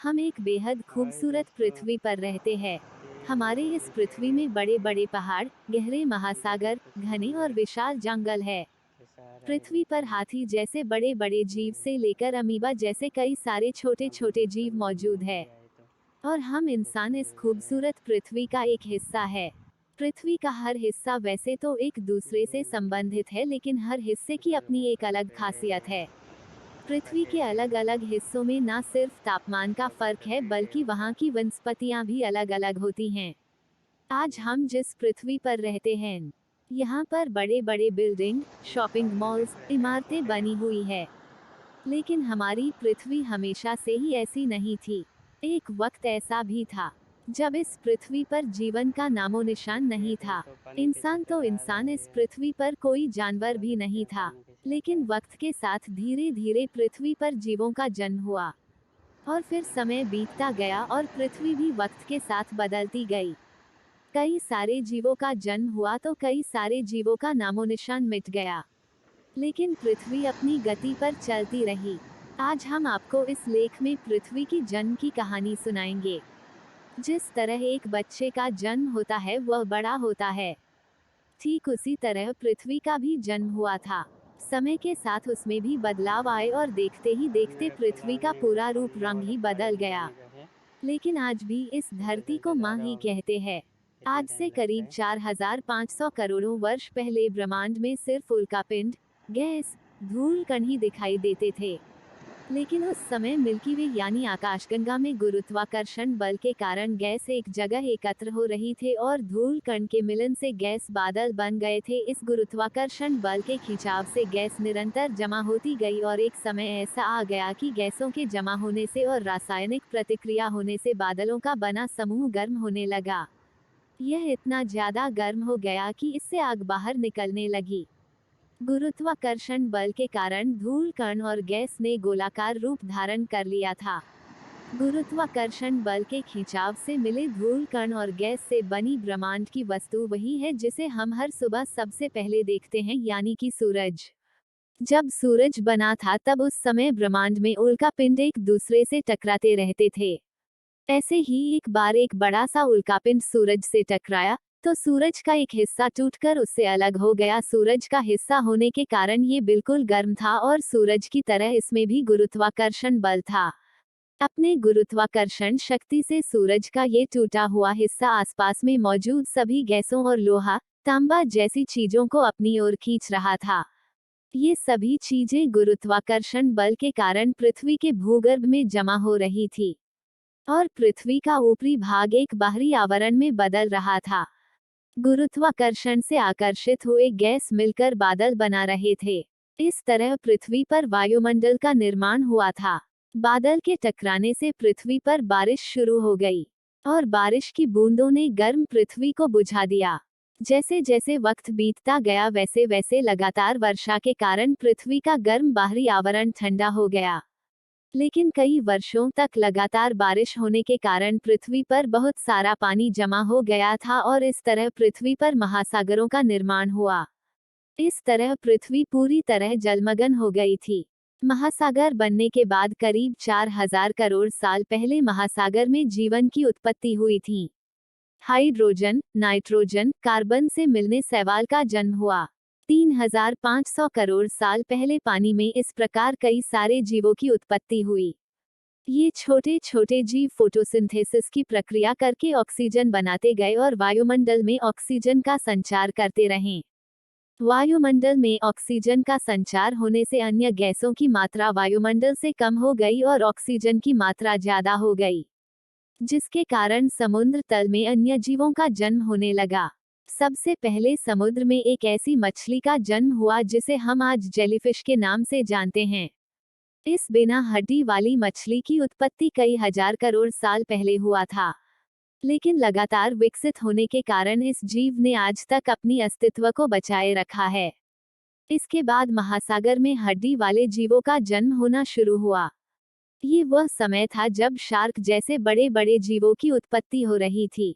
हम एक बेहद खूबसूरत पृथ्वी पर रहते हैं। हमारे इस पृथ्वी में बड़े बड़े पहाड़, गहरे महासागर, घने और विशाल जंगल है। पृथ्वी पर हाथी जैसे बड़े बड़े जीव से लेकर अमीबा जैसे कई सारे छोटे छोटे जीव मौजूद है। और हम इंसान इस खूबसूरत पृथ्वी का एक हिस्सा है। पृथ्वी का हर हिस्सा वैसे तो एक दूसरे से संबंधित है, लेकिन हर हिस्से की अपनी एक अलग खासियत है। पृथ्वी के अलग अलग हिस्सों में न सिर्फ तापमान का फर्क है, बल्कि वहाँ की वनस्पतियाँ भी अलग अलग होती हैं। आज हम जिस पृथ्वी पर रहते हैं, यहाँ पर बड़े बड़े बिल्डिंग, शॉपिंग मॉल्स, इमारतें बनी हुई है। लेकिन हमारी पृथ्वी हमेशा से ही ऐसी नहीं थी। एक वक्त ऐसा भी था जब इस पृथ्वी पर जीवन का नामो निशान नहीं था। इंसान तो इंसान, इस पृथ्वी पर कोई जानवर भी नहीं था। लेकिन वक्त के साथ धीरे धीरे पृथ्वी पर जीवों का जन्म हुआ। और फिर समय बीतता गया और पृथ्वी भी वक्त के साथ बदलती गई। कई सारे जीवों का जन्म हुआ तो कई सारे जीवों का नामो निशान मिट गया। लेकिन पृथ्वी अपनी गति पर चलती रही। आज हम आपको इस लेख में पृथ्वी की जन्म की कहानी सुनाएंगे। जिस तरह एक बच्चे का जन्म होता है वह बड़ा होता है, ठीक उसी तरह पृथ्वी का भी जन्म हुआ था। समय के साथ उसमें भी बदलाव आए और देखते ही देखते पृथ्वी का पूरा रूप रंग ही बदल गया। लेकिन आज भी इस धरती को माँ ही कहते हैं। आज से करीब 4500 करोड़ों वर्ष पहले ब्रह्मांड में सिर्फ उल्कापिंड, गैस, धूल कण ही दिखाई देते थे। लेकिन उस समय मिल्की वे यानी आकाशगंगा में गुरुत्वाकर्षण बल के कारण गैस एक जगह एकत्र हो रही थे और धूल कण के मिलन से गैस बादल बन गए थे। इस गुरुत्वाकर्षण बल के खिंचाव से गैस निरंतर जमा होती गई और एक समय ऐसा आ गया कि गैसों के जमा होने से और रासायनिक प्रतिक्रिया होने से बादलों का बना समूह गर्म होने लगा। यह इतना ज्यादा गर्म हो गया कि इससे आग बाहर निकलने लगी। गुरुत्वाकर्षण बल के कारण धूल कण और गैस ने गोलाकार रूप धारण कर लिया था। गुरुत्वाकर्षण बल के खिंचाव से मिले धूल कण और गैस से बनी ब्रह्मांड की वस्तु वही है जिसे हम हर सुबह सबसे पहले देखते हैं, यानी कि सूरज। जब सूरज बना था तब उस समय ब्रह्मांड में उल्कापिंड एक दूसरे से टकराते रहते थे। ऐसे ही एक बार एक बड़ा सा उल्कापिंड सूरज से टकराया तो सूरज का एक हिस्सा टूटकर उससे अलग हो गया। सूरज का हिस्सा होने के कारण ये बिल्कुल गर्म था और सूरज की तरह इसमें भी गुरुत्वाकर्षण बल था। अपने गुरुत्वाकर्षण शक्ति से सूरज का ये टूटा हुआ हिस्सा आसपास में मौजूद सभी गैसों और लोहा, तांबा जैसी चीजों को अपनी ओर खींच रहा था। ये सभी चीजें गुरुत्वाकर्षण बल के कारण पृथ्वी के भूगर्भ में जमा हो रही थी और पृथ्वी का ऊपरी भाग एक बाहरी आवरण में बदल रहा था। गुरुत्वाकर्षण से आकर्षित हुए गैस मिलकर बादल बना रहे थे। इस तरह पृथ्वी पर वायुमंडल का निर्माण हुआ था। बादल के टकराने से पृथ्वी पर बारिश शुरू हो गई और बारिश की बूंदों ने गर्म पृथ्वी को बुझा दिया। जैसे जैसे वक्त बीतता गया वैसे वैसे लगातार वर्षा के कारण पृथ्वी का गर्म बाहरी आवरण ठंडा हो गया। लेकिन कई वर्षों तक लगातार बारिश होने के कारण पृथ्वी पर बहुत सारा पानी जमा हो गया था और इस तरह पृथ्वी पर महासागरों का निर्माण हुआ। इस तरह पृथ्वी पूरी तरह जलमग्न हो गई थी। महासागर बनने के बाद करीब 4000 करोड़ साल पहले महासागर में जीवन की उत्पत्ति हुई थी। हाइड्रोजन, नाइट्रोजन, कार्बन से मिलने शैवाल का जन्म हुआ। 3500 करोड़ साल पहले पानी में इस प्रकार कई सारे जीवों की उत्पत्ति हुई। ये छोटे छोटे जीव फोटोसिंथेसिस की प्रक्रिया करके ऑक्सीजन बनाते गए और वायुमंडल में ऑक्सीजन का संचार करते रहे। वायुमंडल में ऑक्सीजन का संचार होने से अन्य गैसों की मात्रा वायुमंडल से कम हो गई और ऑक्सीजन की मात्रा ज्यादा हो गई, जिसके कारण समुद्र तल में अन्य जीवों का जन्म होने लगा। सबसे पहले समुद्र में एक ऐसी मछली का जन्म हुआ जिसे हम आज जेलीफिश के नाम से जानते हैं। इस बिना हड्डी वाली मछली की उत्पत्ति कई हजार करोड़ साल पहले हुआ था। लेकिन लगातार विकसित होने के कारण इस जीव ने आज तक अपनी अस्तित्व को बचाए रखा है। इसके बाद महासागर में हड्डी वाले जीवों का जन्म होना शुरू हुआ। ये वह समय था जब शार्क जैसे बड़े बड़े जीवों की उत्पत्ति हो रही थी।